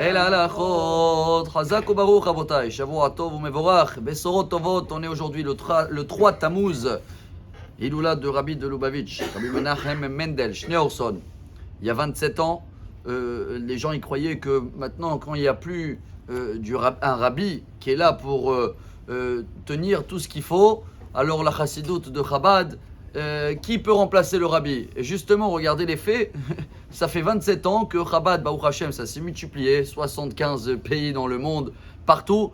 אל ההלכות, חזק וברוך רבותיי, שבוע טוב ומבורך, בשורות טובות. On est aujourd'hui le 3 Tammuz, Hiloula de Rabbi de Lubavitch, Rabbi Menachem Mendel Schneerson. Il y a 27 ans, les gens y croyaient que maintenant, quand il n'y a plus un rabbi qui est là pour tenir tout ce qu'il faut, alors la chassidoute de Chabad, qui peut remplacer le rabbi? Et justement, regardez les faits. Ça fait 27 ans que Chabad, Baruch Hashem, ça s'est multiplié, 75 pays dans le monde, partout.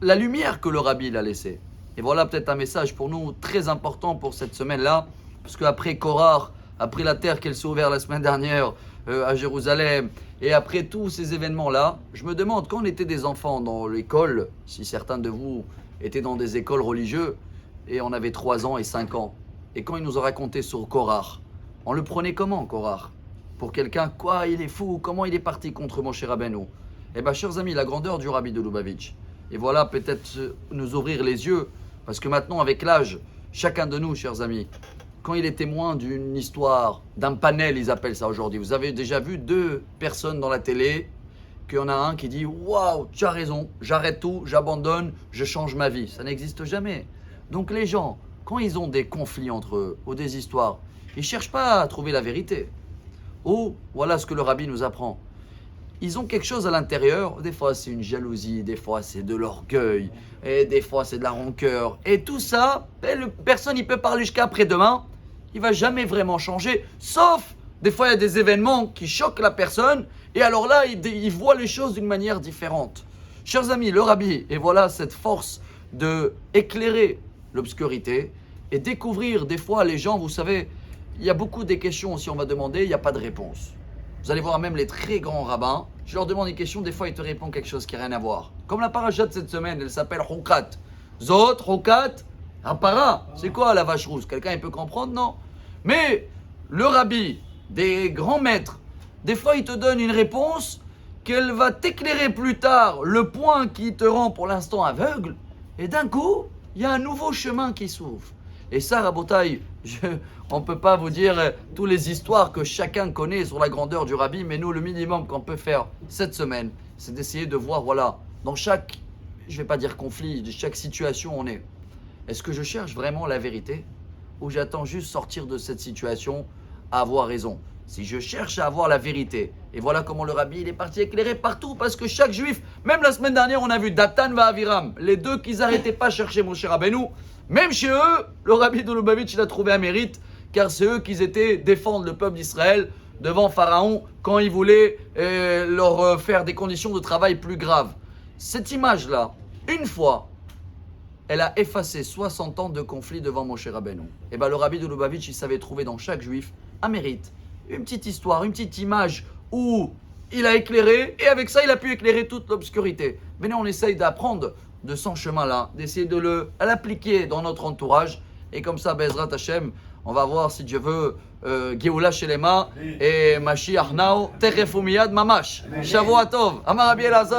La lumière que le rabbi l'a laissée. Et voilà peut-être un message pour nous très important pour cette semaine-là, parce qu'après Korach, après la terre qu'elle s'est ouverte la semaine dernière à Jérusalem, et après tous ces événements-là, je me demande, quand on était des enfants dans l'école, si certains de vous étaient dans des écoles religieuses, et on avait 3 ans et 5 ans, et quand il nous a raconté sur Korach, on le prenait comment, Korach? Pour quelqu'un, quoi, il est fou, comment il est parti contre Moshe Rabbeinu? Eh bien, chers amis, la grandeur du Rabbi de Lubavitch. Et voilà, peut-être nous ouvrir les yeux, parce que maintenant, avec l'âge, chacun de nous, chers amis, quand il est témoin d'une histoire, d'un panel, ils appellent ça aujourd'hui. Vous avez déjà vu 2 personnes dans la télé, qu'il y en a un qui dit « Waouh, tu as raison, j'arrête tout, j'abandonne, je change ma vie ». Ça n'existe jamais. Donc les gens, quand ils ont des conflits entre eux, ou des histoires, ils ne cherchent pas à trouver la vérité. Ou, voilà ce que le rabbi nous apprend. Ils ont quelque chose à l'intérieur. Des fois, c'est une jalousie, des fois, c'est de l'orgueil, et des fois, c'est de la rancœur. Et tout ça, personne ne peut parler jusqu'à après-demain. Il ne va jamais vraiment changer. Sauf, des fois, il y a des événements qui choquent la personne. Et alors là, il voit les choses d'une manière différente. Chers amis, le rabbi, et voilà cette force de éclairer l'obscurité et découvrir des fois les gens, vous savez, il y a beaucoup des questions, si on va demander, il n'y a pas de réponse. Vous allez voir même les très grands rabbins, je leur demande une question, des fois ils te répondent quelque chose qui n'a rien à voir. Comme la paracha de cette semaine, elle s'appelle Hukat. Zot, Hukat, un para, c'est quoi la vache rousse? Quelqu'un il peut comprendre, non? Mais le rabbi, des grands maîtres, des fois il te donne une réponse qu'elle va t'éclairer plus tard le point qui te rend pour l'instant aveugle, et d'un coup, il y a un nouveau chemin qui s'ouvre. Et ça, Rabotai, on ne peut pas vous dire toutes les histoires que chacun connaît sur la grandeur du rabbi, mais nous, le minimum qu'on peut faire cette semaine, c'est d'essayer de voir, voilà, dans chaque, je ne vais pas dire conflit, de chaque situation où on est. Est-ce que je cherche vraiment la vérité ou j'attends juste sortir de cette situation à avoir raison? Si je cherche à avoir la vérité, et voilà comment le rabbi il est parti éclairer partout, parce que chaque juif, même la semaine dernière, on a vu Datan va Aviram, les deux qui n'arrêtaient pas chercher Moshe Rabbeinu, même chez eux, le rabbi de Lubavitch il a trouvé un mérite, car c'est eux qui étaient défendre le peuple d'Israël devant Pharaon quand il voulait leur faire des conditions de travail plus graves. Cette image-là, une fois, elle a effacé 60 ans de conflit devant Moshe Rabbeinu. Et bien le rabbi de Lubavitch, il savait trouver dans chaque juif un mérite, une petite histoire, une petite image où il a éclairé, et avec ça, il a pu éclairer toute l'obscurité. Venez, on essaye d'apprendre de son chemin-là, d'essayer de l'appliquer dans notre entourage, et comme ça, Bezrat Hashem, on va voir, si Dieu veut, Geoula Shelema et Mashiach Now, Teref Umiyad Mamash. Shavua Tov, Amar Rabbi Elazar.